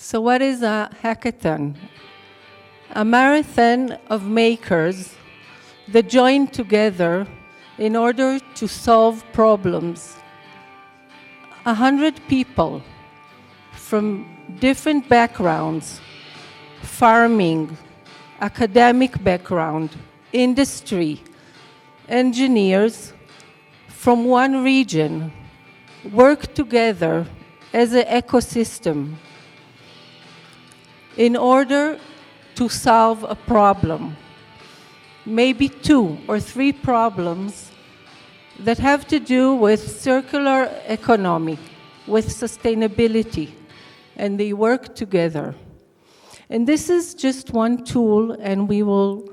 So what is a hackathon? A marathon of makers that join together in order to solve problems. 100 people from different backgrounds, farming, academic background, industry, engineers from one region work together as an ecosystem in order to solve a problem, maybe 2 or 3 problems that have to do with circular economy, with sustainability, and they work together. And this is just one tool, and we will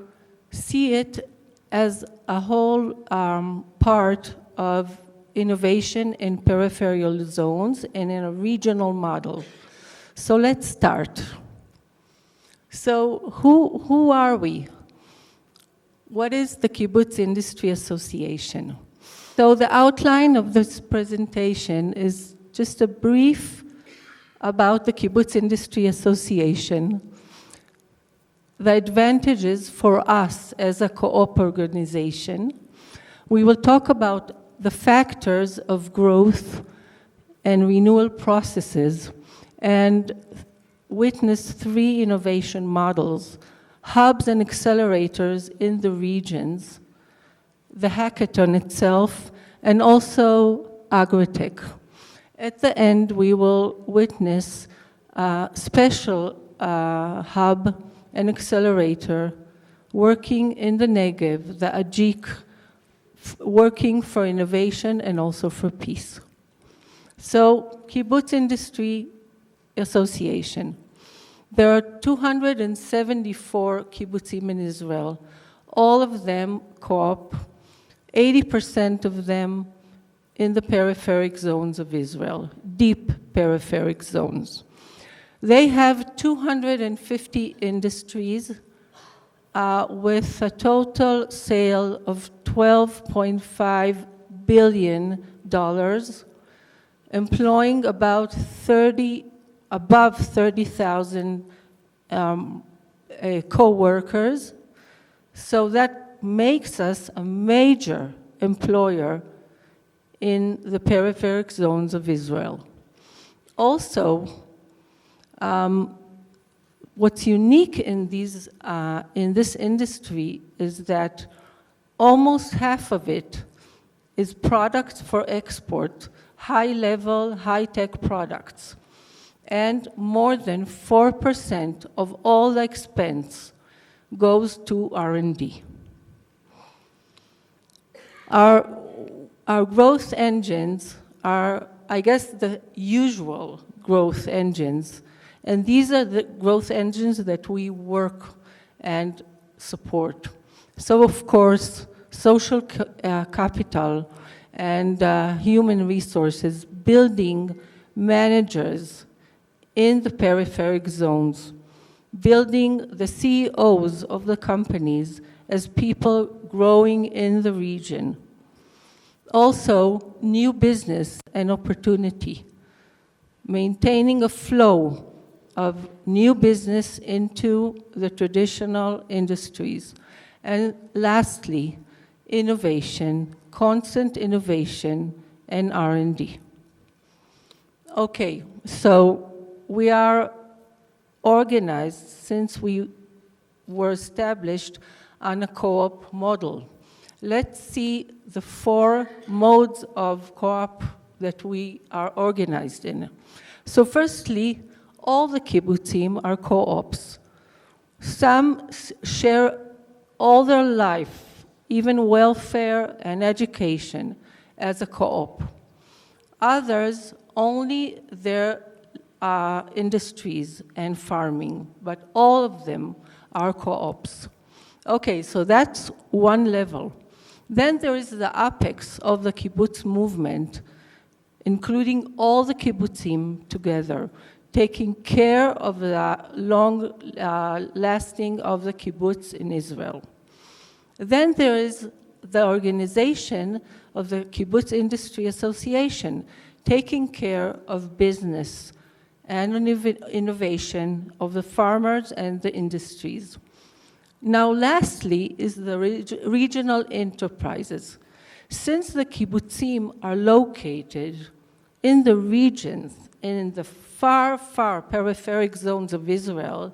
see it as a whole part of innovation in peripheral zones and in a regional model. So let's start. So who are we? What is the Kibbutz Industry Association? So the outline of this presentation is just a brief about the Kibbutz Industry Association, the advantages for us as a co-op organization. We will talk about the factors of growth and renewal processes and witness 3 innovation models, hubs and accelerators in the regions, the hackathon itself, and also agritech. At the end, we will witness a special hub and accelerator working in the Negev, the Ajik, working for innovation and also for peace. So, Kibbutz Industry Association. There are 274 kibbutzim in Israel, all of them co-op, 80% of them in the peripheric zones of Israel, deep peripheric zones. They have 250 industries with a total sale of $12.5 billion, employing above 30,000 co-workers. So that makes us a major employer in the peripheric zones of Israel. Also, what's unique in this industry is that almost half of it is products for export, high-level, high-tech products. And more than 4% of all the expense goes to R&D. Our growth engines are, I guess, the usual growth engines. And these are the growth engines that we work and support. So, of course, social capital and human resources, building managers in the peripheric zones, building the CEOs of the companies as people growing in the region. Also, new business and opportunity, maintaining a flow of new business into the traditional industries. And lastly, innovation, constant innovation, and R&D. Okay, so we are organized since we were established on a co-op model. Let's see the 4 modes of co-op that we are organized in. So firstly, all the kibbutzim are co-ops. Some share all their life, even welfare and education, as a co-op. Others only their industries and farming, but all of them are co-ops. Okay, so that's one level. Then there is the apex of the kibbutz movement, including all the kibbutzim together, taking care of the long lasting of the kibbutz in Israel. Then there is the organization of the Kibbutz Industry Association, taking care of business and innovation of the farmers and the industries. Now, lastly, is the regional enterprises. Since the kibbutzim are located in the regions, in the far, far peripheric zones of Israel,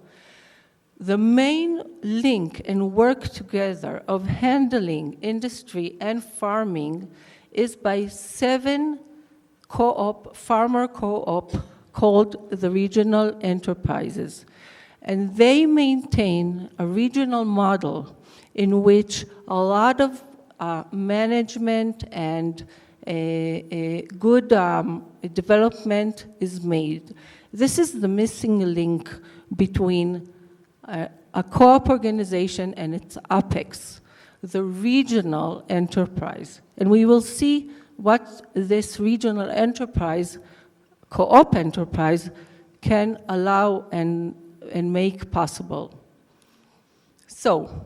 the main link and work together of handling industry and farming is by 7 farmer co-op called the regional enterprises. And they maintain a regional model in which a lot of management and a good development is made. This is the missing link between a co-op organization and its apex, the regional enterprise. And we will see what this regional enterprise, co-op enterprise, can allow and make possible. So,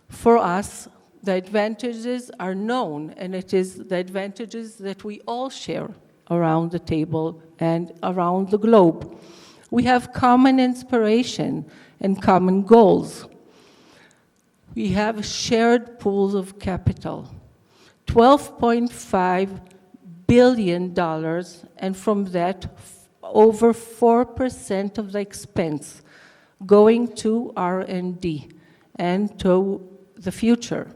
for us, the advantages are known, and it is the advantages that we all share around the table and around the globe. We have common inspiration and common goals. We have shared pools of capital, $12.5 billion, and from that, over 4% of the expense going to R&D and to the future.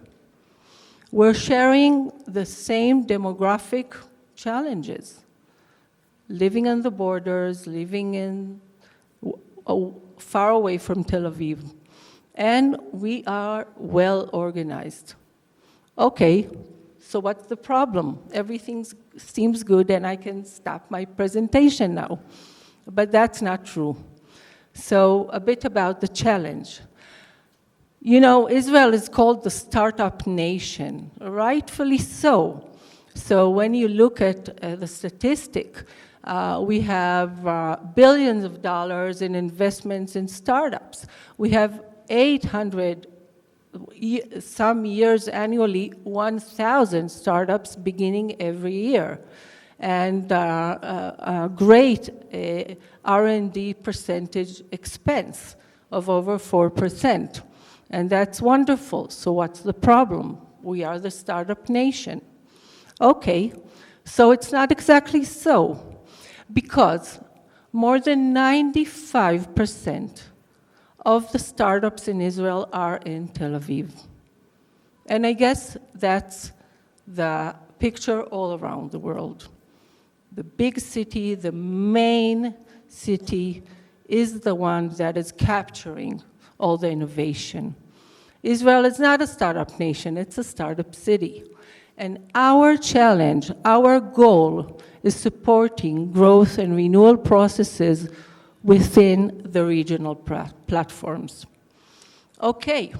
We're sharing the same demographic challenges, living on the borders, living in far away from Tel Aviv, and we are well organized. Okay, so what's the problem? Everything seems good and I can stop my presentation now, but that's not true. So a bit about the challenge. You know, Israel is called the startup nation, rightfully so. So when you look at the statistic, we have billions of dollars in investments in startups. We have 800, some years annually, 1,000 startups beginning every year. And a great R&D percentage expense of over 4%. And that's wonderful. So what's the problem? We are the startup nation. Okay, so it's not exactly so, because more than 95% of the startups in Israel are in Tel Aviv. And I guess that's the picture all around the world. The big city, the main city, is the one that is capturing all the innovation. Israel is not a startup nation, it's a startup city. And our challenge, our goal, is supporting growth and renewal processes within the regional platforms. Okay,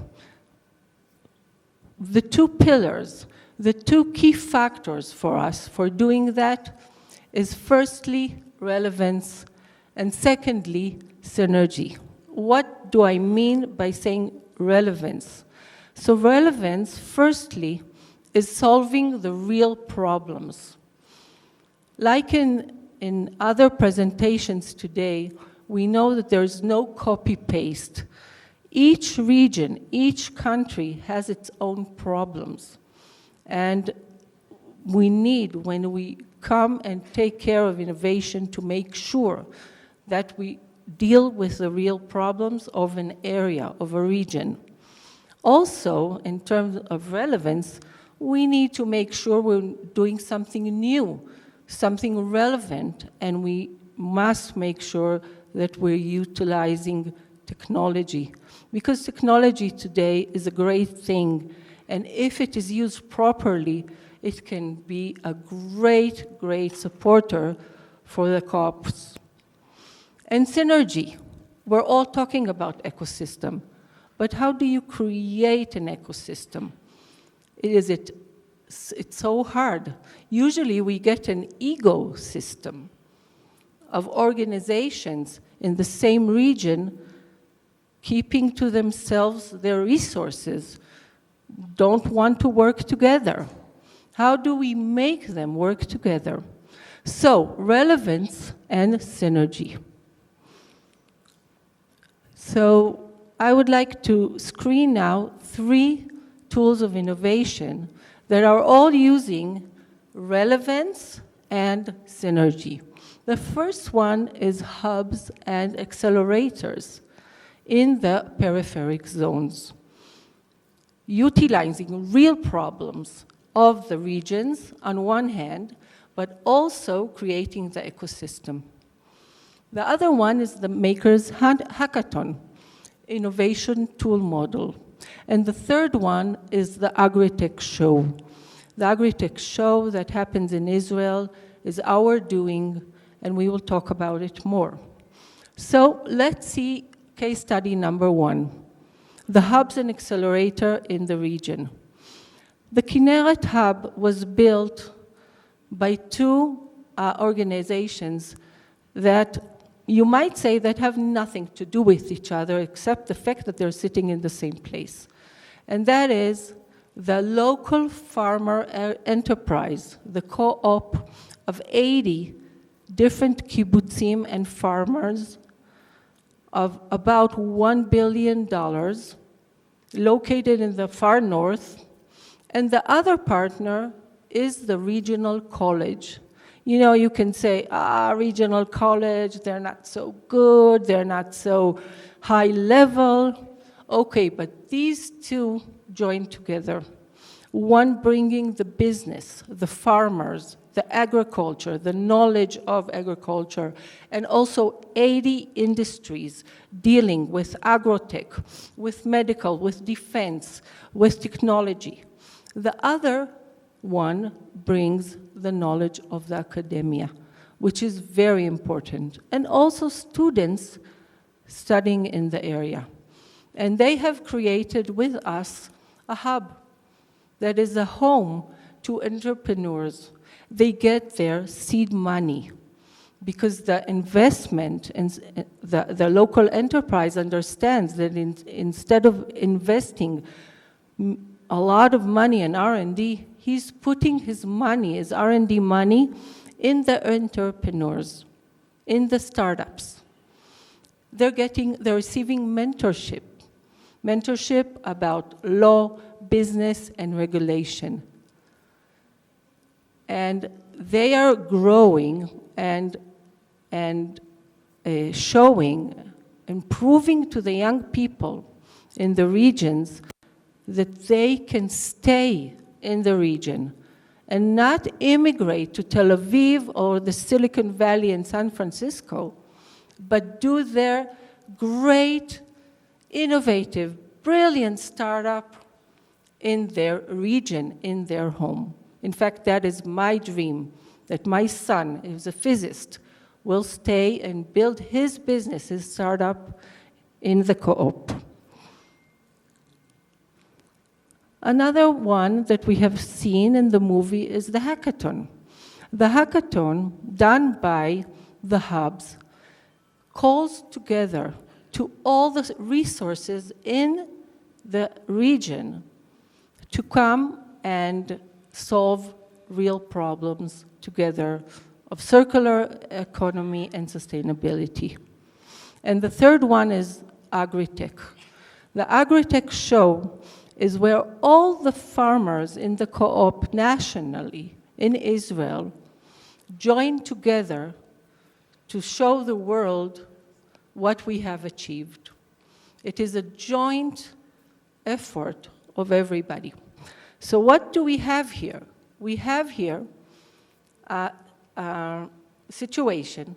the two pillars, the two key factors for us for doing that is firstly, relevance, and secondly, synergy. What do I mean by saying relevance? So relevance, firstly, is solving the real problems. Like in other presentations today, we know that there's no copy-paste. Each region, each country has its own problems. And we need, when we come and take care of innovation, to make sure that we deal with the real problems of an area, of a region. Also, in terms of relevance, we need to make sure we're doing something new, something relevant, and we must make sure that we're utilizing technology. Because technology today is a great thing, and if it is used properly, it can be a great, great supporter for the co-ops. And synergy. We're all talking about ecosystem, but how do you create an ecosystem? It's so hard. Usually we get an ecosystem of organizations in the same region keeping to themselves their resources, don't want to work together. How do we make them work together? So, relevance and synergy. So, I would like to screen now 3 tools of innovation that are all using relevance and synergy. The first one is hubs and accelerators in the peripheric zones, utilizing real problems of the regions on one hand, but also creating the ecosystem. The other one is the Makers Hackathon, innovation tool model. And the third one is the Agritech Show. The Agritech Show that happens in Israel is our doing, and we will talk about it more. So let's see case study number 1, the hubs and accelerator in the region. The Kinneret Hub was built by 2 organizations that you might say that have nothing to do with each other except the fact that they're sitting in the same place. And that is the local farmer enterprise, the co-op of 80 different kibbutzim and farmers of about $1 billion located in the far north. And the other partner is the regional college. You know, you can say, regional college, they're not so good, they're not so high level. Okay, but these 2 join together. One bringing the business, the farmers, the agriculture, the knowledge of agriculture, and also 80 industries dealing with agrotech, with medical, with defense, with technology. The other one brings the knowledge of the academia, which is very important, and also students studying in the area. And they have created with us a hub that is a home to entrepreneurs. They get their seed money because the investment and the local enterprise understands that instead of investing a lot of money in R&D, he's putting his money, his R&D money, in the entrepreneurs, in the startups. They're receiving mentorship about law, business, and regulation. And they are growing and showing and proving to the young people in the regions that they can stay in the region and not immigrate to Tel Aviv or the Silicon Valley in San Francisco, but do their great, innovative, brilliant startup in their region, in their home. In fact, that is my dream, that my son, who's a physicist, will stay and build his business, his startup, in the co-op. Another one that we have seen in the movie is the hackathon. The hackathon, done by the hubs, calls together to all the resources in the region to come and solve real problems together of circular economy and sustainability. And the third one is Agritech. The Agritech Show is where all the farmers in the co-op nationally in Israel join together to show the world what we have achieved. It is a joint effort of everybody. So what do we have here? We have here a situation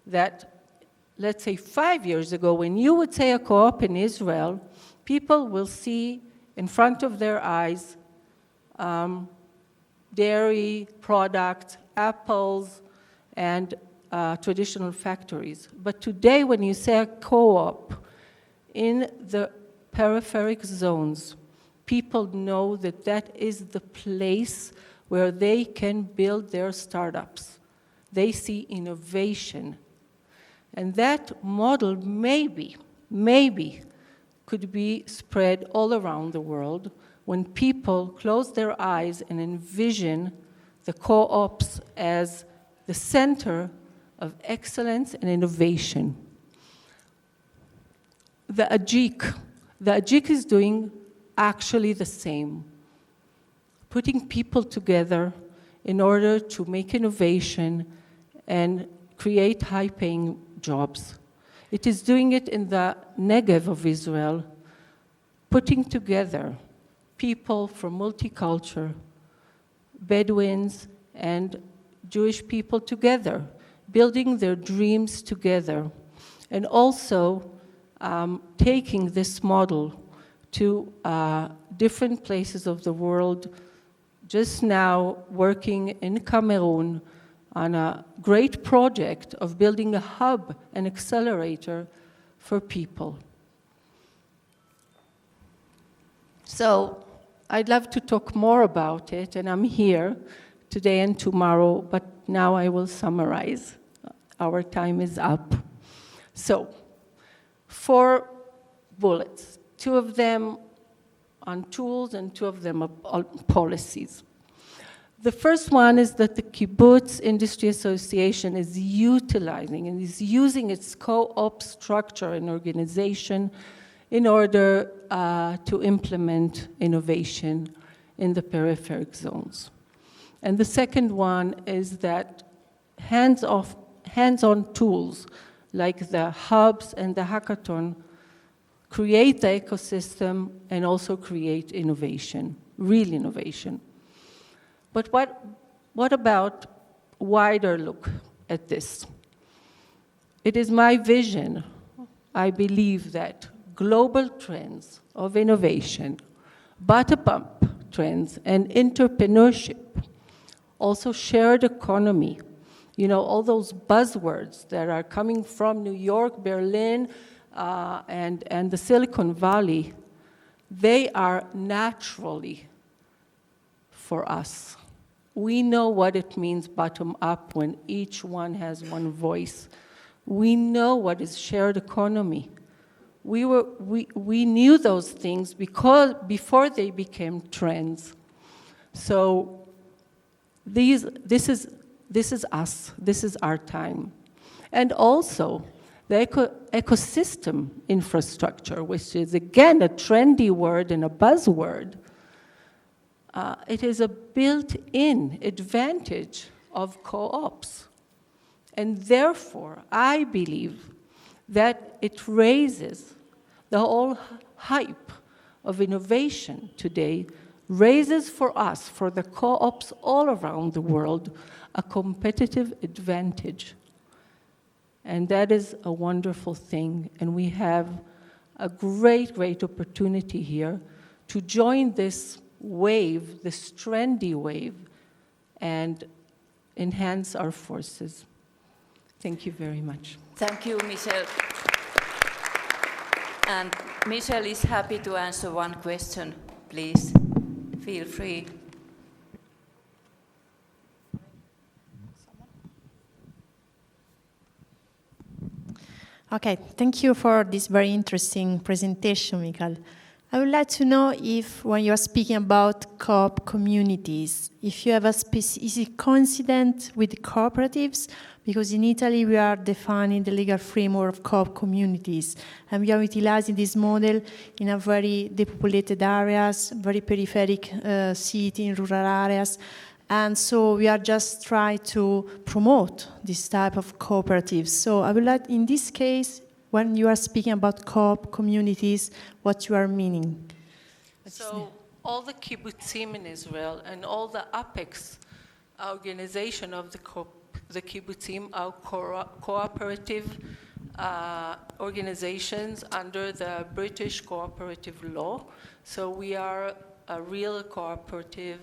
that, let's say 5 years ago, when you would say a co-op in Israel, people will see in front of their eyes dairy products, apples, and traditional factories. But today, when you say a co-op in the peripheric zones, people know that that is the place where they can build their startups. They see innovation. And that model maybe could be spread all around the world when people close their eyes and envision the co-ops as the center of excellence and innovation. The AJIC is doing actually the same, putting people together in order to make innovation and create high-paying jobs. It is doing it in the Negev of Israel, putting together people from multicultural, Bedouins and Jewish people together, building their dreams together, and also taking this model to different places of the world. Just now working in Cameroon on a great project of building a hub, an accelerator for people. So I'd love to talk more about it, and I'm here today and tomorrow, but now I will summarize. Our time is up. So, 4 bullets, 2 of them on tools and 2 of them on policies. The first one is that the Kibbutz Industry Association is utilizing and is using its co-op structure and organization in order to implement innovation in the peripheric zones. And the second one is that hands-on tools like the hubs and the hackathon create the ecosystem and also create innovation, real innovation. But what about wider look at this? It is my vision, I believe, that global trends of innovation, bottom-up trends, and entrepreneurship, also shared economy, you know, all those buzzwords that are coming from New York, Berlin, and the Silicon Valley, they are naturally for us. We know what it means bottom-up when each one has one voice. We know what is shared economy. We knew those things before they became trends. So this is us. This is our time. And also, the ecosystem infrastructure, which is, again, a trendy word and a buzzword, it is a built-in advantage of co-ops. And therefore, I believe that it raises the whole hype of innovation today, raises for us, for the co-ops all around the world, a competitive advantage. And that is a wonderful thing. And we have a great, great opportunity here to join this wave, this trendy wave, and enhance our forces. Thank you very much. Thank you, Michelle. And Michelle is happy to answer one question. Please, feel free. Okay, thank you for this very interesting presentation, Michael. I would like to know if, when you are speaking about co-op communities, if you have a specific coincidence with the cooperatives, because in Italy we are defining the legal framework of co-op communities, and we are utilizing this model in a very depopulated areas, very peripheric city, in rural areas, and so we are just trying to promote this type of cooperatives. So I would like, in this case, when you are speaking about co-op communities, what you are meaning? So all the kibbutzim in Israel and all the apex organization of the kibbutzim are cooperative organizations under the British cooperative law. So we are a real cooperative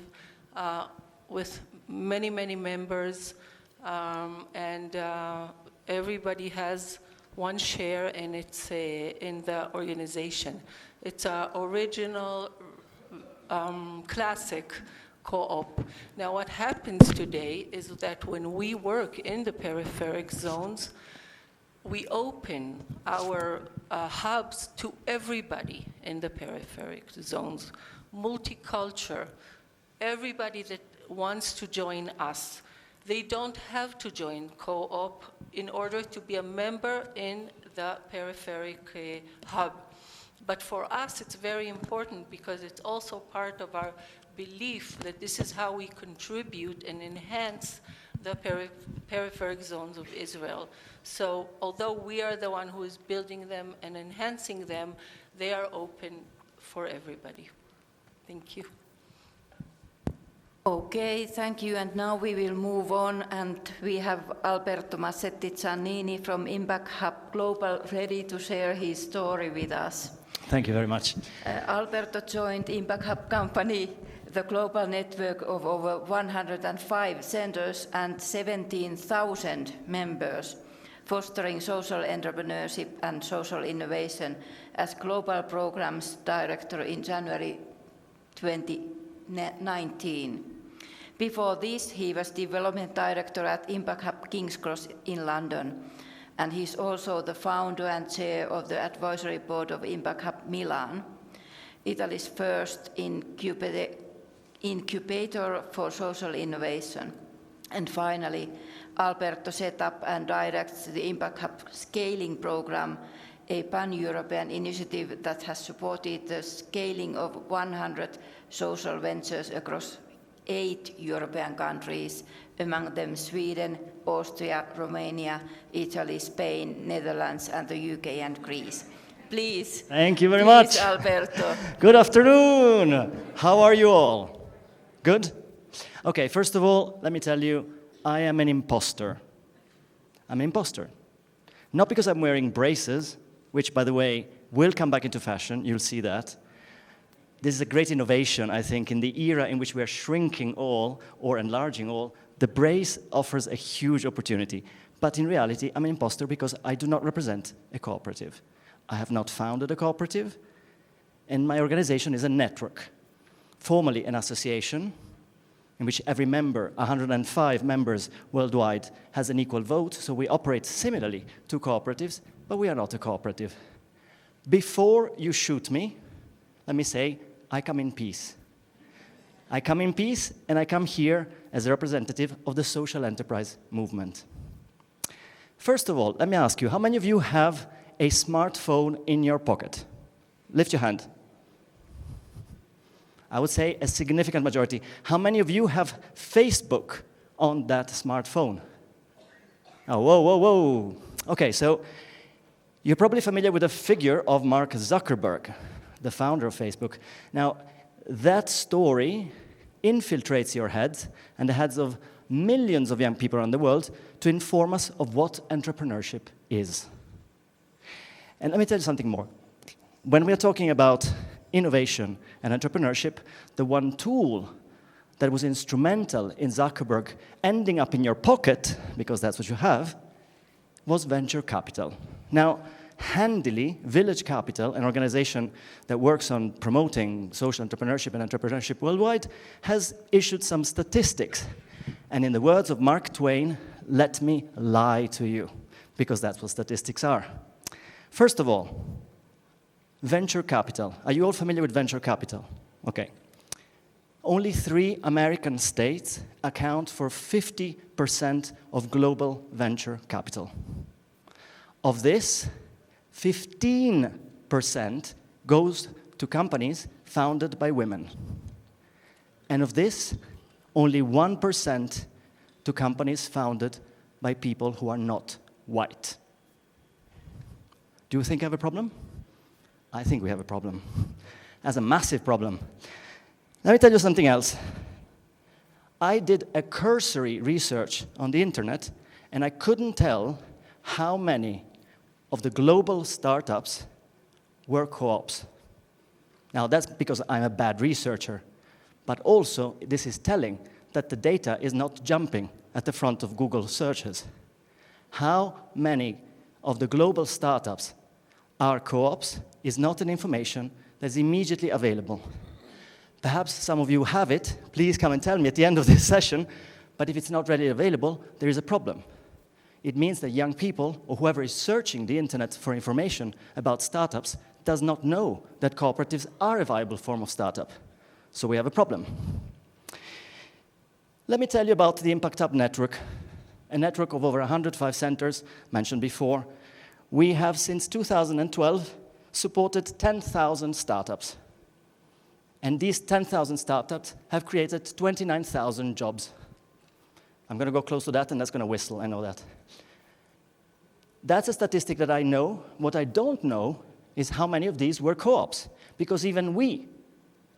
with many, many members, and everybody has one share, and it's in the organization. It's an original, classic co-op. Now, what happens today is that when we work in the peripheric zones, we open our hubs to everybody in the peripheric zones, multicultural, everybody that wants to join us. They don't have to join co-op in order to be a member in the peripheric hub. But for us, it's very important because it's also part of our belief that this is how we contribute and enhance the peripheric zones of Israel. So although we are the one who is building them and enhancing them, they are open for everybody. Thank you. Okay, thank you. And now we will move on, and we have Alberto Massetti-Giannini from Impact Hub Global ready to share his story with us. Thank you very much. Alberto joined Impact Hub company, the global network of over 105 centers and 17,000 members, fostering social entrepreneurship and social innovation as Global Programs Director in January 2019. Before this, he was Development Director at Impact Hub King's Cross in London, and he's also the founder and chair of the advisory board of Impact Hub Milan, Italy's first incubator for social innovation. And finally, Alberto set up and directs the Impact Hub Scaling Program, a pan-European initiative that has supported the scaling of 100 social ventures across 8 European countries, among them Sweden, Austria, Romania, Italy, Spain, Netherlands, and the UK and Greece. Please. Thank you very much. Alberto. Good afternoon. How are you all? Good? Okay, first of all, let me tell you, I am an imposter. I'm an imposter. Not because I'm wearing braces, which, by the way, will come back into fashion. You'll see that. This is a great innovation, I think, in the era in which we are shrinking all or enlarging all. The brace offers a huge opportunity. But in reality, I'm an imposter because I do not represent a cooperative. I have not founded a cooperative, and my organization is a network, formally an association in which every member, 105 members worldwide, has an equal vote, so we operate similarly to cooperatives, but we are not a cooperative. Before you shoot me, let me say, I come in peace. I come in peace, and I come here as a representative of the social enterprise movement. First of all, let me ask you, how many of you have a smartphone in your pocket? Lift your hand. I would say a significant majority. How many of you have Facebook on that smartphone? Oh, whoa, whoa, whoa. Okay, so you're probably familiar with the figure of Mark Zuckerberg, the founder of Facebook. Now, that story infiltrates your head and the heads of millions of young people around the world to inform us of what entrepreneurship is. And let me tell you something more. When we are talking about innovation and entrepreneurship, the one tool that was instrumental in Zuckerberg ending up in your pocket, because that's what you have, was venture capital. Now, handily, Village Capital, an organization that works on promoting social entrepreneurship and entrepreneurship worldwide, has issued some statistics. And in the words of Mark Twain, let me lie to you, because that's what statistics are. First of all, venture capital. Are you all familiar with venture capital? Okay. Only 3 American states account for 50% of global venture capital. Of this, 15% goes to companies founded by women. And of this, only 1% to companies founded by people who are not white. Do you think I have a problem? I think we have a problem. That's a massive problem. Let me tell you something else. I did a cursory research on the internet, and I couldn't tell how many of the global startups were co-ops. Now, that's because I'm a bad researcher, but also this is telling that the data is not jumping at the front of Google searches. How many of the global startups are co-ops is not an information that's immediately available. Perhaps some of you have it. Please come and tell me at the end of this session. But if it's not readily available, there is a problem. It means that young people, or whoever is searching the internet for information about startups, does not know that cooperatives are a viable form of startup. So we have a problem. Let me tell you about the Impact Hub network, a network of over 105 centers, mentioned before. We have, since 2012, supported 10,000 startups. And these 10,000 startups have created 29,000 jobs. I'm going to go close to that, and that's going to whistle, I know that. That's a statistic that I know. What I don't know is how many of these were co-ops, because even we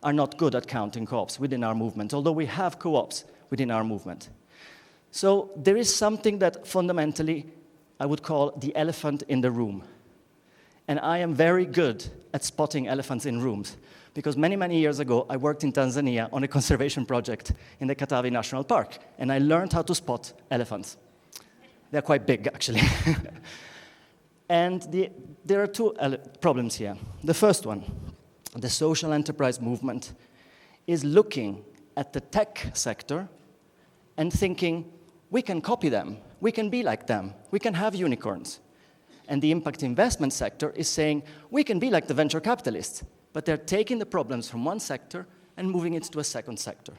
are not good at counting co-ops within our movement, although we have co-ops within our movement. So there is something that fundamentally I would call the elephant in the room. And I am very good at spotting elephants in rooms, because many, many years ago, I worked in Tanzania on a conservation project in the Katavi National Park, and I learned how to spot elephants. They're quite big, actually. And there are two problems here. The first one, the social enterprise movement is looking at the tech sector and thinking, we can copy them, we can be like them, we can have unicorns. And the impact investment sector is saying, we can be like the venture capitalists, but they're taking the problems from one sector and moving it to a second sector.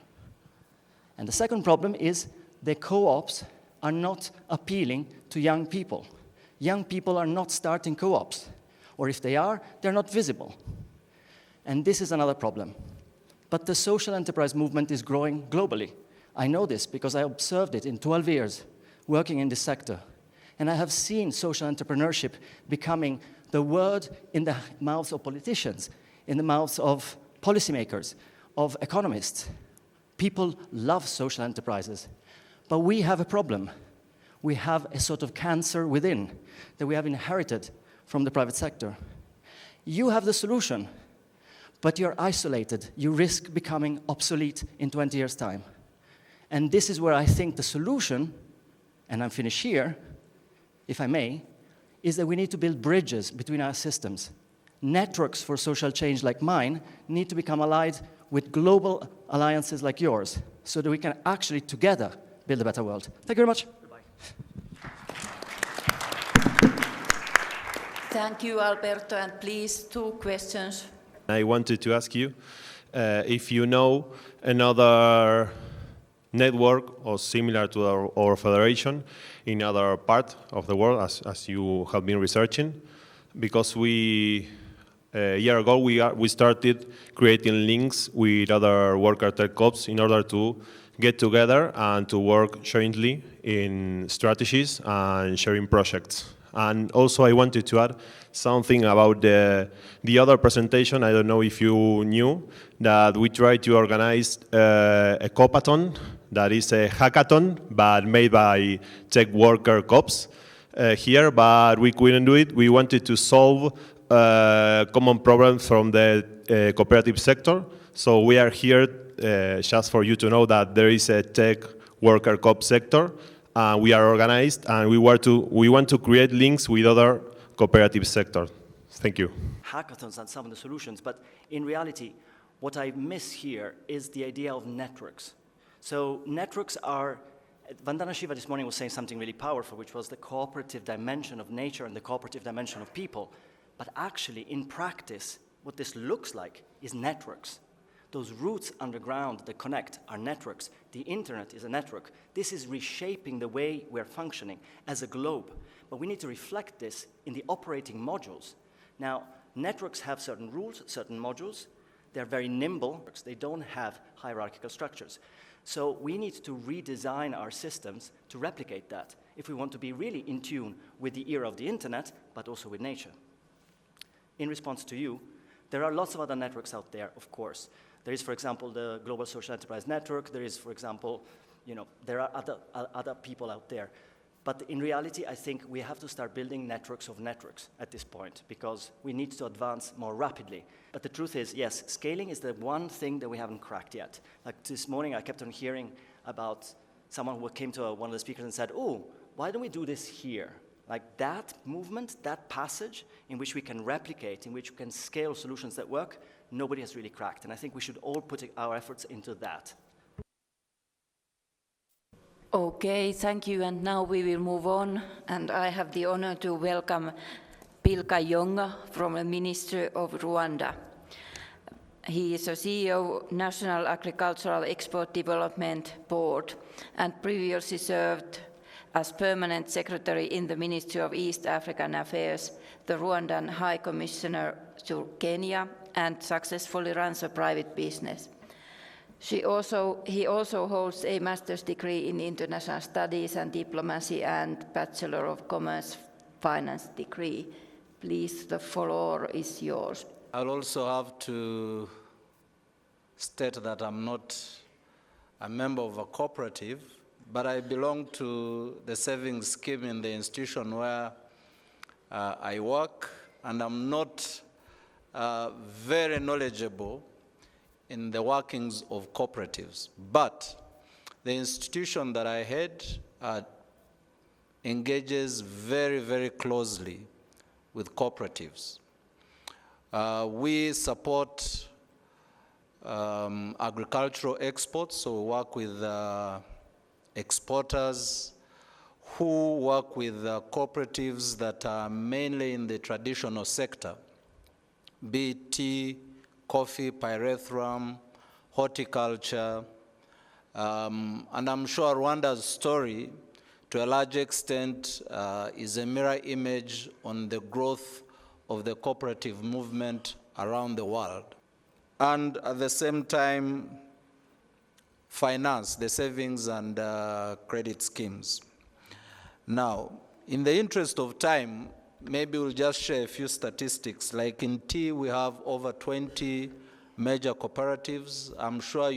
And the second problem is the co-ops are not appealing to young people. Young people are not starting co-ops, or if they are, they're not visible. And this is another problem. But the social enterprise movement is growing globally. I know this because I observed it in 12 years working in this sector. And I have seen social entrepreneurship becoming the word in the mouths of politicians, in the mouths of policymakers, of economists. People love social enterprises. But we have a problem. We have a sort of cancer within that we have inherited from the private sector. You have the solution, but you're isolated. You risk becoming obsolete in 20 years' time. And this is where I think the solution, and I'm finished here, if I may, is that we need to build bridges between our systems. Networks for social change like mine need to become allied with global alliances like yours, so that we can actually together build a better world. Thank you very much. Goodbye. Thank you, Alberto, and please, 2 questions. I wanted to ask you if you know another network or similar to our federation in other part of the world, as you have been researching, because a year ago we started creating links with other worker tech ops in order to get together and to work jointly in strategies and sharing projects. And also I wanted to add something about the other presentation. I don't know if you knew that we tried to organize a Cooperative, that is a hackathon, but made by tech worker cops here, but we couldn't do it. We wanted to solve common problems from the cooperative sector. So we are here just for you to know that there is a tech worker cop sector. We are organized, and we want to create links with other cooperative sectors. Thank you. Hackathons are some of the solutions, but in reality, what I miss here is the idea of networks. So networks are, Vandana Shiva this morning was saying something really powerful, which was the cooperative dimension of nature and the cooperative dimension of people. But actually, in practice, what this looks like is networks. Those roots underground that connect are networks. The internet is a network. This is reshaping the way we're functioning as a globe. But we need to reflect this in the operating modules. Now, networks have certain rules, certain modules. They're very nimble. They don't have hierarchical structures. So we need to redesign our systems to replicate that if we want to be really in tune with the era of the internet, but also with nature. In response to you, there are lots of other networks out there, of course. There is, for example, the Global Social Enterprise Network. There is, for example, there are other people out there. But in reality, I think we have to start building networks of networks at this point, because we need to advance more rapidly. But the truth is, yes, scaling is the one thing that we haven't cracked yet. Like this morning, I kept on hearing about someone who came to one of the speakers and said, oh, why don't we do this here? Like that movement, that passage in which we can replicate, in which we can scale solutions that work, nobody has really cracked. And I think we should all put our efforts into that. Okay, thank you. And now we will move on. And I have the honor to welcome Pilka Jonga from the Ministry of Rwanda. He is a CEO National Agricultural Export Development Board and previously served as permanent secretary in the Ministry of East African Affairs, the Rwandan High Commissioner to Kenya, and successfully runs a private business. He also holds a master's degree in international studies and diplomacy and Bachelor of Commerce finance degree. Please, the floor is yours. I'll also have to state that I'm not a member of a cooperative, but I belong to the savings scheme in the institution where I work, and I'm not very knowledgeable in the workings of cooperatives. But the institution that I head engages very, very closely with cooperatives. We support agricultural exports, so we work with exporters who work with cooperatives that are mainly in the traditional sector, be it tea, coffee, pyrethrum, horticulture, and I'm sure Rwanda's story, to a large extent, is a mirror image on the growth of the cooperative movement around the world. And at the same time, finance the savings and credit schemes. Now, in the interest of time, maybe we'll just share a few statistics. Like in tea, we have over 20 major cooperatives. I'm sure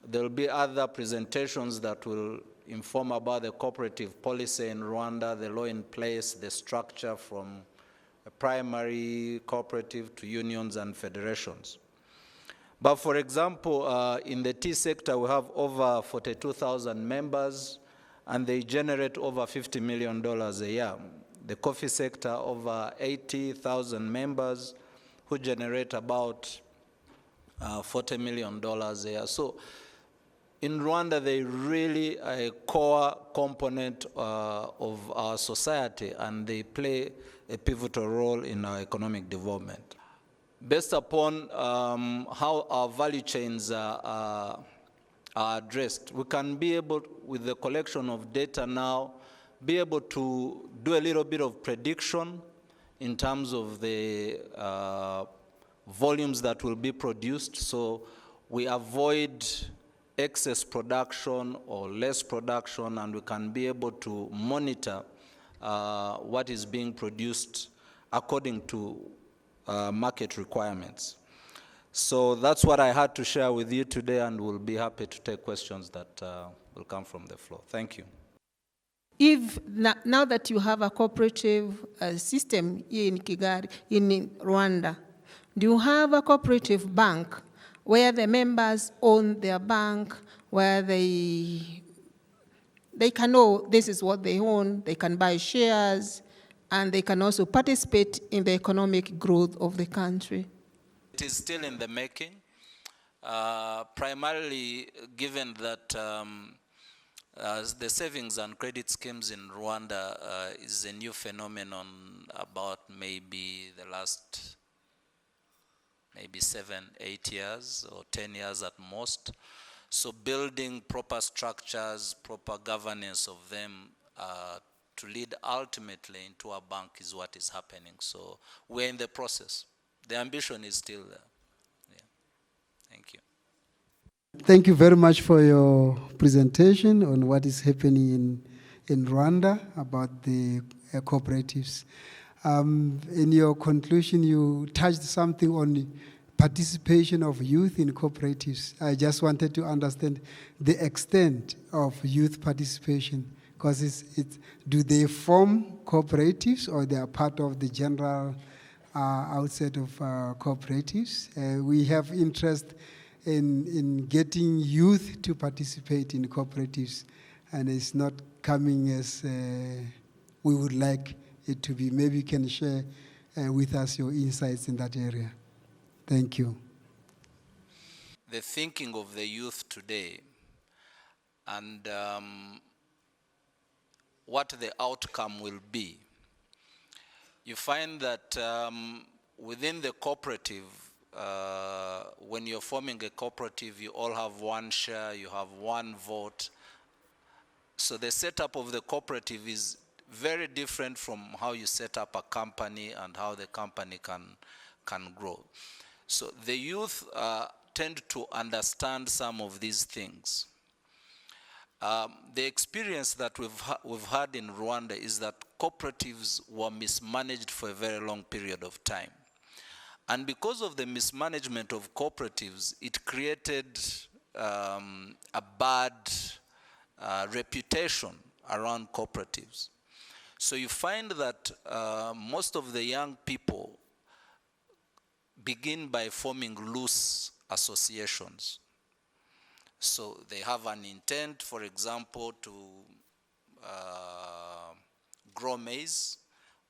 there'll be other presentations that will inform about the cooperative policy in Rwanda, the law in place, the structure from a primary cooperative to unions and federations. But for example, in the tea sector, we have over 42,000 members, and they generate over $50 million a year. The coffee sector, over 80,000 members who generate about $40 million a year. So in Rwanda, they really are a core component of our society, and they play a pivotal role in our economic development. Based upon how our value chains are addressed, we can be able, with the collection of data now, be able to do a little bit of prediction in terms of the volumes that will be produced, so we avoid excess production or less production, and we can be able to monitor what is being produced according to market requirements. So that's what I had to share with you today, and we'll be happy to take questions that will come from the floor. Thank you. If now that you have a cooperative system here in Kigali, in Rwanda, do you have a cooperative bank where the members own their bank, where they can know this is what they own, they can buy shares, and they can also participate in the economic growth of the country? It is still in the making, primarily given that the savings and credit schemes in Rwanda is a new phenomenon about maybe the last 7-8 years or 10 years at most. So building proper structures, proper governance of them to lead ultimately into a bank is what is happening. So we're in the process. The ambition is still there. Yeah. Thank you. Thank you very much for your presentation on what is happening in Rwanda about the cooperatives. In your conclusion, you touched something on the participation of youth in cooperatives. I just wanted to understand the extent of youth participation, because do they form cooperatives, or they are part of the general outset of cooperatives? We have interest in getting youth to participate in cooperatives, and it's not coming as we would like it to be. Maybe you can share with us your insights in that area. Thank you. The thinking of the youth today and what the outcome will be, you find that within the cooperative, when you're forming a cooperative, you all have one share, you have one vote. So the setup of the cooperative is very different from how you set up a company and how the company can grow. So the youth tend to understand some of these things. The experience that we've had in Rwanda is that cooperatives were mismanaged for a very long period of time. And because of the mismanagement of cooperatives, it created a bad reputation around cooperatives. So you find that most of the young people begin by forming loose associations. So they have an intent, for example, to grow maize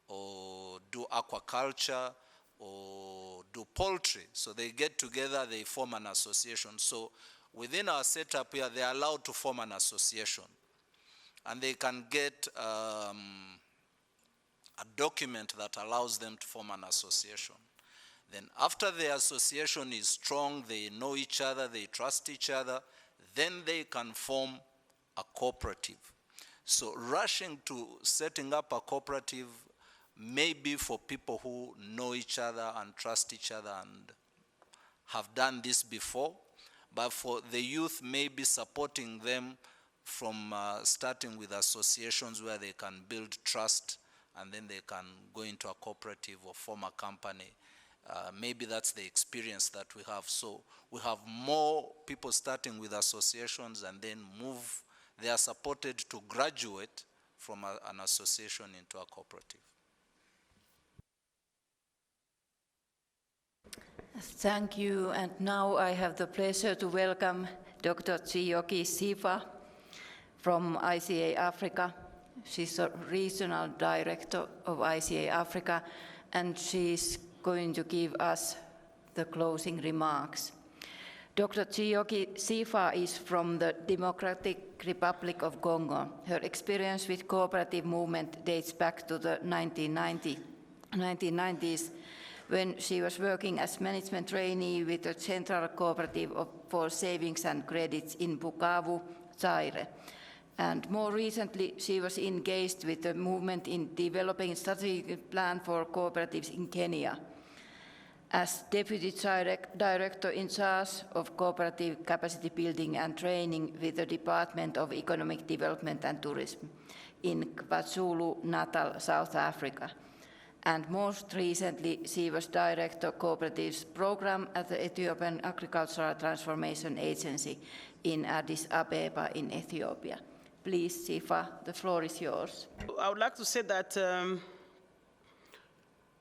or do aquaculture or do poultry. So they get together, they form an association. So within our setup here, they are allowed to form an association. And they can get a document that allows them to form an association. Then after the association is strong, they know each other, they trust each other, then they can form a cooperative. So rushing to setting up a cooperative may be for people who know each other and trust each other and have done this before, but for the youth, maybe supporting them from starting with associations where they can build trust and then they can go into a cooperative or form a company. Maybe that's the experience that we have. So we have more people starting with associations and then they are supported to graduate from an association into a cooperative. Thank you, and now I have the pleasure to welcome Dr. Chiyoki Sifa from ICA Africa. She's a regional director of ICA Africa, and she's going to give us the closing remarks. Dr. Chiyoki Sifa is from the Democratic Republic of Congo. Her experience with cooperative movement dates back to the 1990s, when she was working as management trainee with the Central Cooperative for Savings and Credits in Bukavu, Zaire. And more recently, she was engaged with the movement in developing a strategic plan for cooperatives in Kenya. As Deputy Director in charge of cooperative capacity building and training with the Department of Economic Development and Tourism in KwaZulu-Natal, South Africa. And most recently, she was Director of Cooperatives Program at the Ethiopian Agricultural Transformation Agency in Addis Ababa in Ethiopia. Please, Sifa, the floor is yours. I would like to say that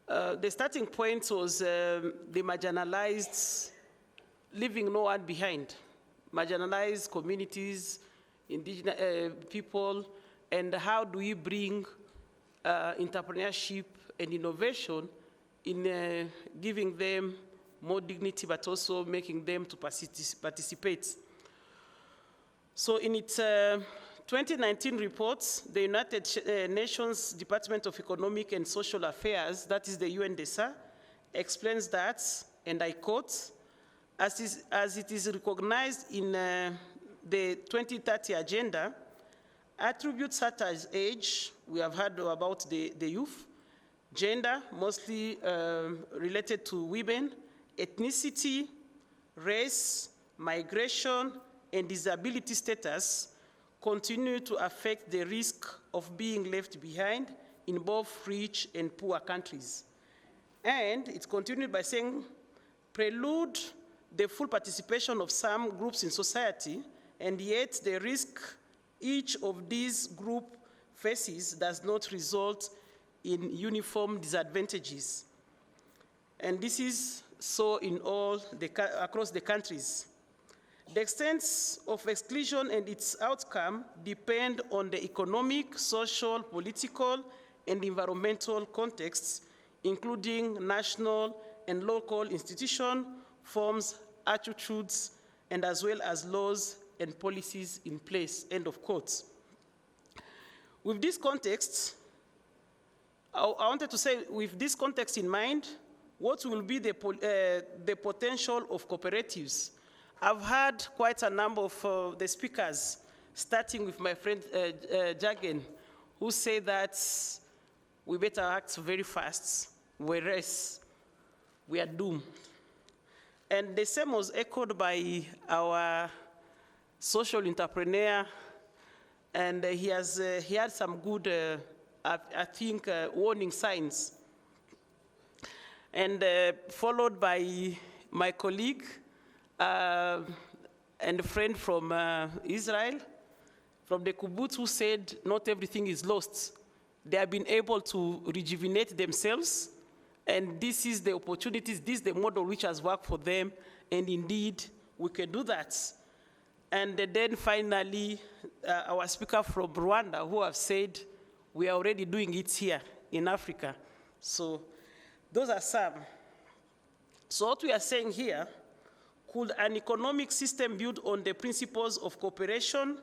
the starting point was the marginalized, leaving no one behind, marginalized communities, indigenous people, and how do we bring entrepreneurship and innovation in giving them more dignity, but also making them to participate. So in its 2019 reports, the United Nations Department of Economic and Social Affairs, that is the UNDESA, explains that, and I quote, as it is recognized in the 2030 agenda, attributes such as age, we have heard about the youth, gender, mostly related to women, ethnicity, race, migration, and disability status continue to affect the risk of being left behind in both rich and poor countries. And it continued by saying, prelude the full participation of some groups in society, and yet the risk each of these groups faces does not result in uniform disadvantages. And this is so in across the countries. The extent of exclusion and its outcome depend on the economic, social, political, and environmental contexts, including national and local institutions, forms, attitudes, and as well as laws and policies in place, end of quote. With this context, I wanted to say, with this context in mind, what will be the potential of cooperatives? I've heard quite a number of the speakers, starting with my friend Jagen, who say that we better act very fast, whereas we are doomed. And the same was echoed by our social entrepreneur, and he had some good, I think, warning signs. And followed by my colleague and friend from Israel, from the Kibbutz, who said not everything is lost. They have been able to rejuvenate themselves, and this is the opportunities, this is the model which has worked for them, and indeed, we can do that. And then finally, our speaker from Rwanda, who have said, we are already doing it here in Africa. So those are some. So what we are saying here, could an economic system built on the principles of cooperation,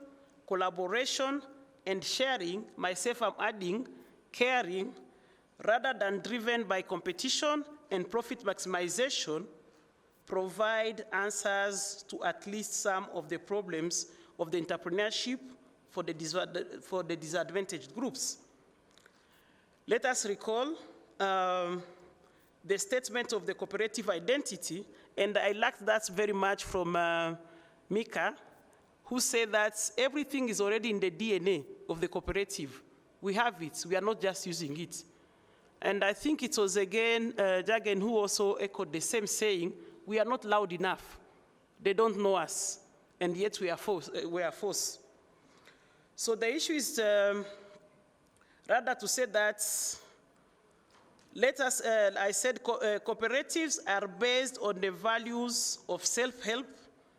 collaboration, and sharing, myself I'm adding, caring, rather than driven by competition and profit maximization, provide answers to at least some of the problems of the entrepreneurship for the disadvantaged groups? Let us recall the statement of the cooperative identity, and I liked that very much from Mika, who said that everything is already in the DNA of the cooperative. We have it, we are not just using it. And I think it was again Jagen who also echoed the same saying, we are not loud enough. They don't know us, and yet we are force. So the issue is rather to say that, I said cooperatives are based on the values of self-help,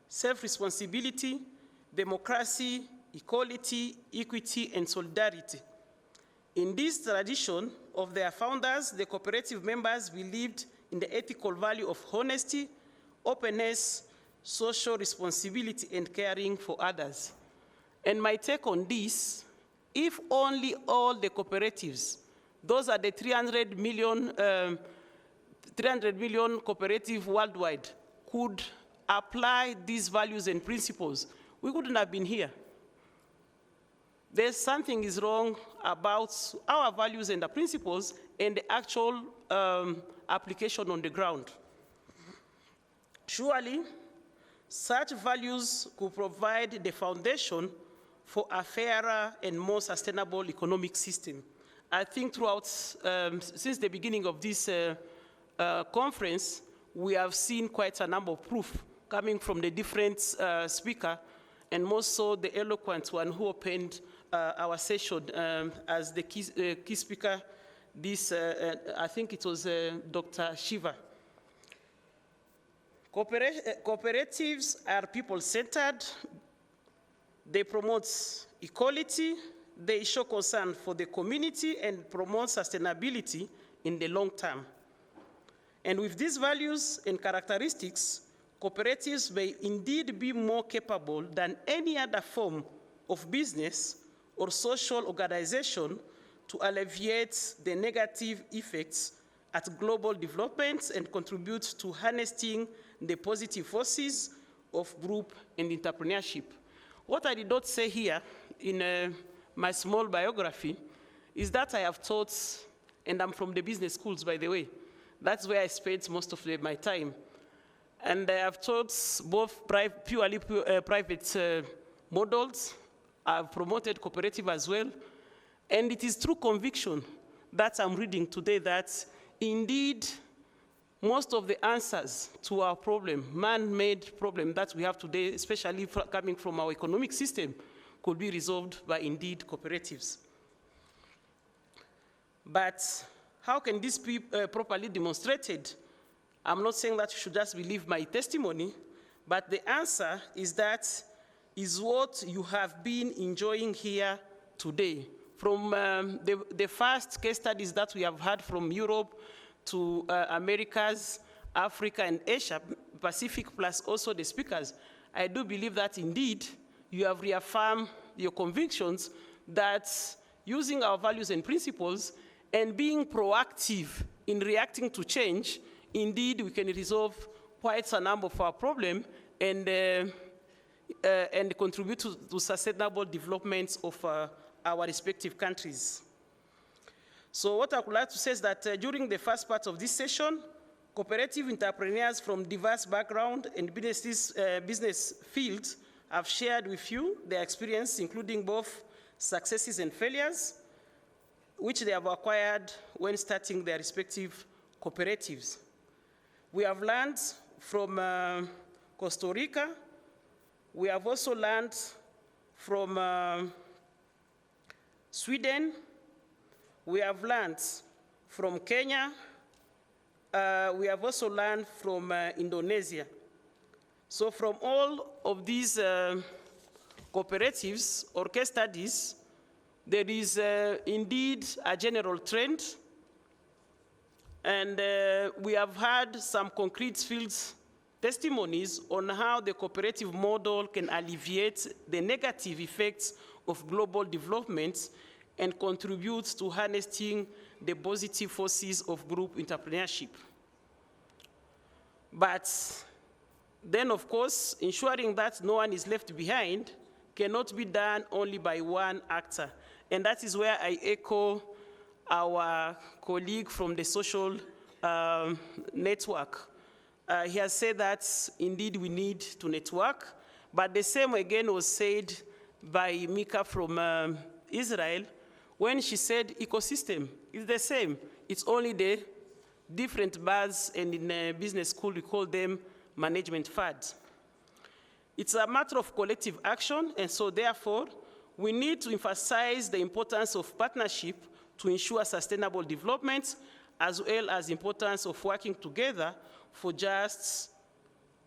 self-responsibility, democracy, equality, equity, and solidarity. In this tradition of their founders, the cooperative members believed in the ethical value of honesty, openness, social responsibility, and caring for others. And my take on this, if only all the cooperatives, those are the 300 million cooperatives worldwide, could apply these values and principles, we wouldn't have been here. There's something is wrong about our values and the principles and the actual application on the ground. Surely, such values could provide the foundation for a fairer and more sustainable economic system. I think throughout, since the beginning of this conference, we have seen quite a number of proof coming from the different speakers, and more so the eloquent one who opened our session as the key speaker, I think it was Dr. Shiva. Cooperatives are people-centered. They promote equality. They show concern for the community and promote sustainability in the long term. And with these values and characteristics, cooperatives may indeed be more capable than any other form of business or social organization to alleviate the negative effects at global development and contribute to harnessing the positive forces of group and entrepreneurship. What I did not say here in my small biography is that I have taught, and I'm from the business schools, by the way. That's where I spent most of my time. And I have taught both purely private models. I've promoted cooperative as well. And it is through conviction that I'm reading today that indeed most of the answers to our problem, man-made problem that we have today, especially coming from our economic system, could be resolved by indeed cooperatives. But how can this be properly demonstrated? I'm not saying that you should just believe my testimony, but the answer is what you have been enjoying here today. From the first case studies that we have had from Europe to Americas, Africa, and Asia, Pacific, plus also the speakers, I do believe that indeed you have reaffirmed your convictions that using our values and principles and being proactive in reacting to change indeed we can resolve quite a number of our problems and contribute to sustainable development of our respective countries. So what I would like to say is that during the first part of this session, cooperative entrepreneurs from diverse backgrounds and business fields have shared with you their experience, including both successes and failures, which they have acquired when starting their respective cooperatives. We have learned from Costa Rica. We have also learned from Sweden. We have learned from Kenya. We have also learned from Indonesia. So from all of these cooperatives or case studies, there is indeed a general trend, and we have had some concrete field testimonies on how the cooperative model can alleviate the negative effects of global development and contribute to harnessing the positive forces of group entrepreneurship. But then, of course, ensuring that no one is left behind cannot be done only by one actor. And that is where I echo our colleague from the social network. He has said that indeed we need to network, but the same again was said by Mika from Israel when she said ecosystem. It's the same. It's only the different bars, and in business school we call them management fads. It's a matter of collective action, and so therefore we need to emphasize the importance of partnership to ensure sustainable development, as well as the importance of working together for just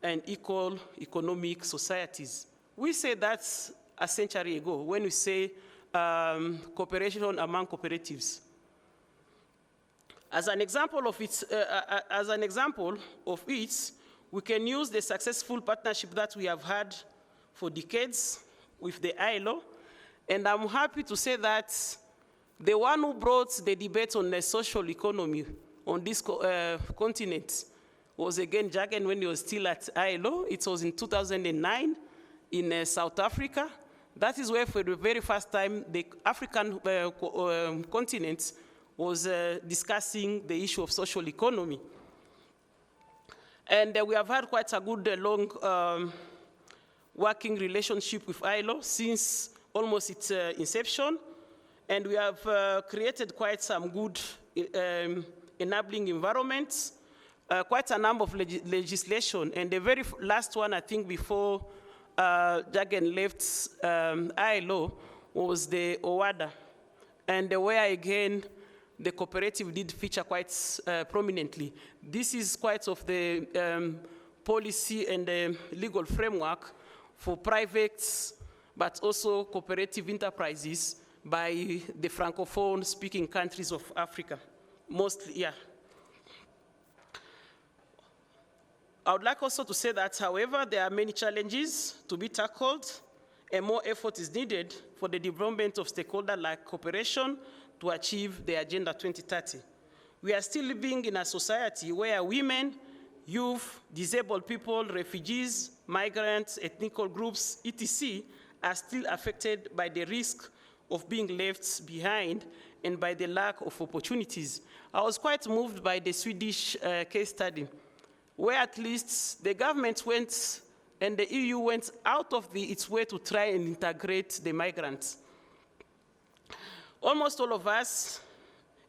and equal economic societies. We said that a century ago when we say cooperation among cooperatives. As an example of it, we can use the successful partnership that we have had for decades with the ILO, and I'm happy to say that the one who brought the debate on the social economy on this continent was again Jagan when he was still at ILO. It was in 2009 in South Africa. That is where for the very first time the African continent was discussing the issue of social economy. And we have had quite a good long working relationship with ILO since almost its inception. And we have created quite some good enabling environments, quite a number of legislation. And the very last one, I think, before Jagan left ILO was the OWADA. And where, again, the cooperative did feature quite prominently. This is quite of the policy and the legal framework for private, but also cooperative enterprises by the Francophone-speaking countries of Africa, mostly, yeah. I would like also to say that, however, there are many challenges to be tackled, and more effort is needed for the development of stakeholder-like cooperation to achieve the Agenda 2030. We are still living in a society where women, youth, disabled people, refugees, migrants, ethnic groups, etc., are still affected by the risk of being left behind and by the lack of opportunities. I was quite moved by the Swedish case study, where at least the government went and the EU went out of its way to try and integrate the migrants. Almost all of us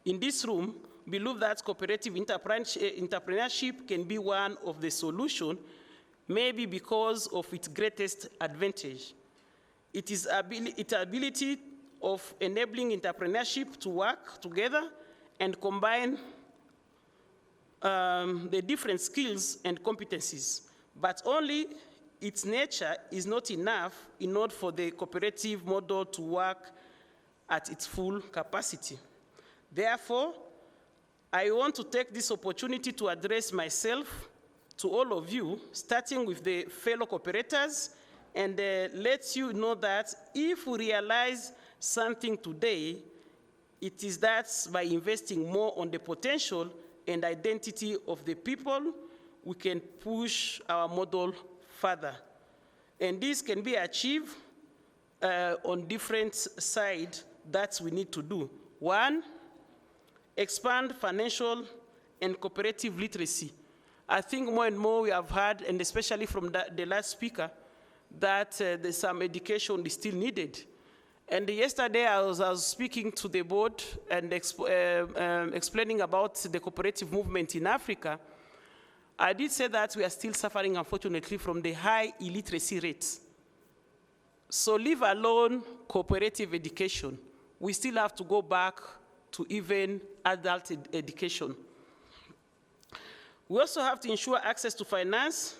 in this room believe that cooperative entrepreneurship can be one of the solutions, maybe because of its greatest advantage. It is its ability of enabling entrepreneurship to work together and combine the different skills and competencies, but only its nature is not enough in order for the cooperative model to work at its full capacity. Therefore, I want to take this opportunity to address myself to all of you, starting with the fellow cooperators, and let you know that if we realize something today, it is that by investing more on the potential and identity of the people, we can push our model further. And this can be achieved on different sides that we need to do. One, expand financial and cooperative literacy. I think more and more we have heard, and especially from the last speaker, that there's some education is still needed. And yesterday I was speaking to the board and explaining about the cooperative movement in Africa. I did say that we are still suffering, unfortunately, from the high illiteracy rates. So leave alone cooperative education. We still have to go back to even adult education. We also have to ensure access to finance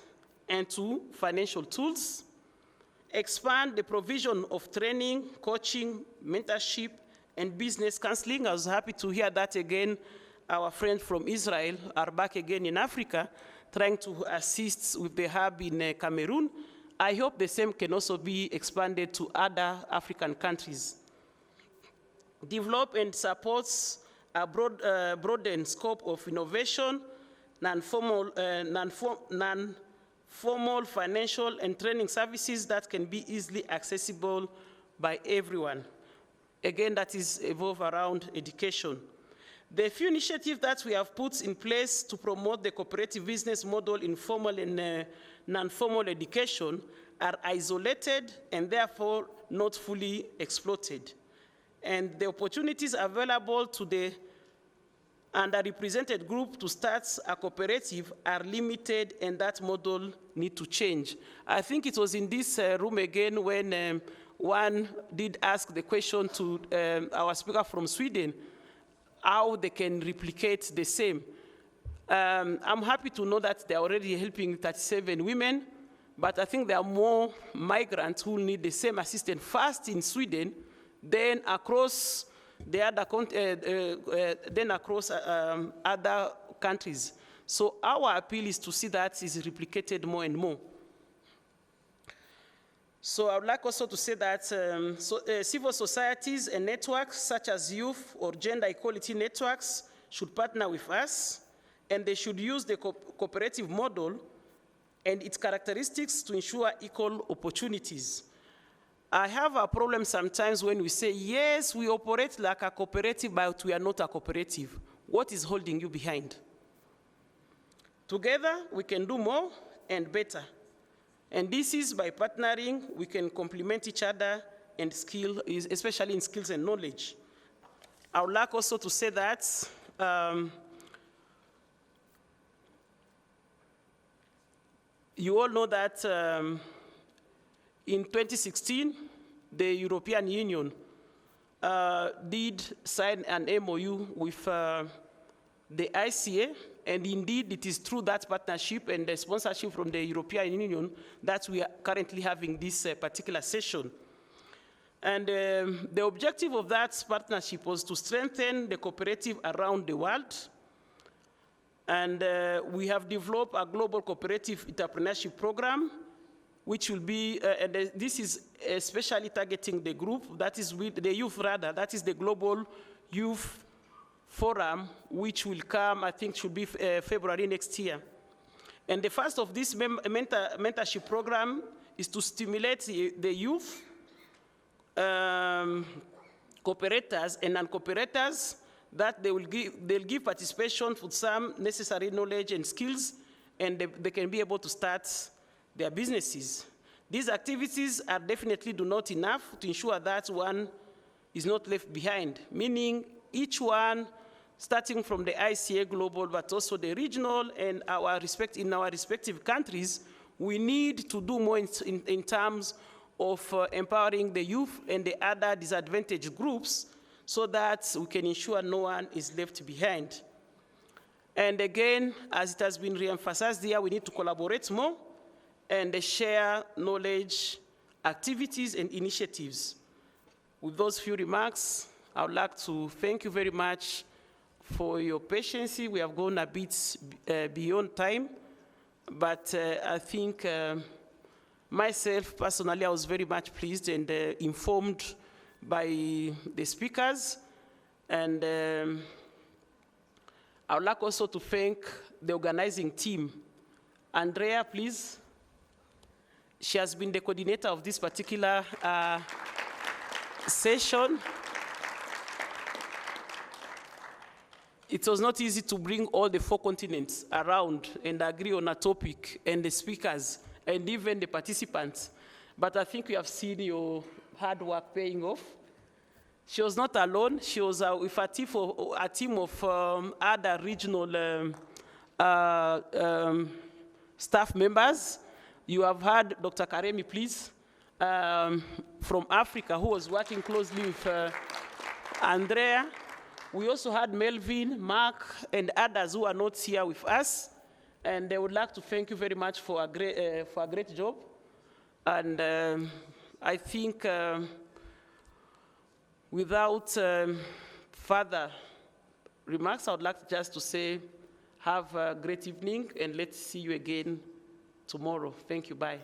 and to financial tools, expand the provision of training, coaching, mentorship, and business counseling. I was happy to hear that again. Our friends from Israel are back again in Africa, trying to assist with the hub in Cameroon. I hope the same can also be expanded to other African countries. Develop and supports a broadened scope of innovation, non-formal financial and training services that can be easily accessible by everyone. Again, that is evolve around education. The few initiatives that we have put in place to promote the cooperative business model in formal and non-formal education are isolated and therefore not fully exploited. And the opportunities available to the underrepresented group to start a cooperative are limited, and that model need to change. I think it was in this room again when one did ask the question to our speaker from Sweden, how they can replicate the same. I'm happy to know that they're already helping 37 women, but I think there are more migrants who need the same assistance first in Sweden, then across the other other countries. So our appeal is to see that is replicated more and more. So I would like also to say that civil societies and networks such as youth or gender equality networks should partner with us, and they should use the cooperative model and its characteristics to ensure equal opportunities. I have a problem sometimes when we say, yes, we operate like a cooperative, but we are not a cooperative. What is holding you behind? Together, we can do more and better. And this is by partnering, we can complement each other and skill, especially in skills and knowledge. I would like also to say that you all know that in 2016, the European Union did sign an MOU with the ICA, and indeed it is through that partnership and the sponsorship from the European Union that we are currently having this particular session. And the objective of that partnership was to strengthen the cooperative around the world. And we have developed a global cooperative entrepreneurship program, which will be, and this is especially targeting the group, that is with the youth rather, that is the Global Youth Forum, which will come, I think should be February next year. And the first of this mentorship program is to stimulate the youth, cooperators and non-cooperators, that they'll give participation for some necessary knowledge and skills, and they can be able to start their businesses. These activities are definitely not enough to ensure that one is not left behind, meaning each one, starting from the ICA global, but also the regional and in our respective countries, we need to do more in terms of empowering the youth and the other disadvantaged groups so that we can ensure no one is left behind. And again, as it has been re-emphasized here, we need to collaborate more and share knowledge, activities, and initiatives. With those few remarks, I would like to thank you very much for your patience. We have gone a bit beyond time, but I think myself, personally, I was very much pleased and informed by the speakers, and I would like also to thank the organizing team. Andrea, please. She has been the coordinator of this particular session. It was not easy to bring all the 4 continents around and agree on a topic, and the speakers, and even the participants. But I think we have seen your hard work paying off. She was not alone. She was with a team of other regional staff members. You have heard Dr. Karemi, please, from Africa, who was working closely with Andrea. We also had Melvin, Mark, and others who are not here with us. And I would like to thank you very much for a great job. And I think without further remarks, I would like just to say, have a great evening, and let's see you again tomorrow. Thank you, bye.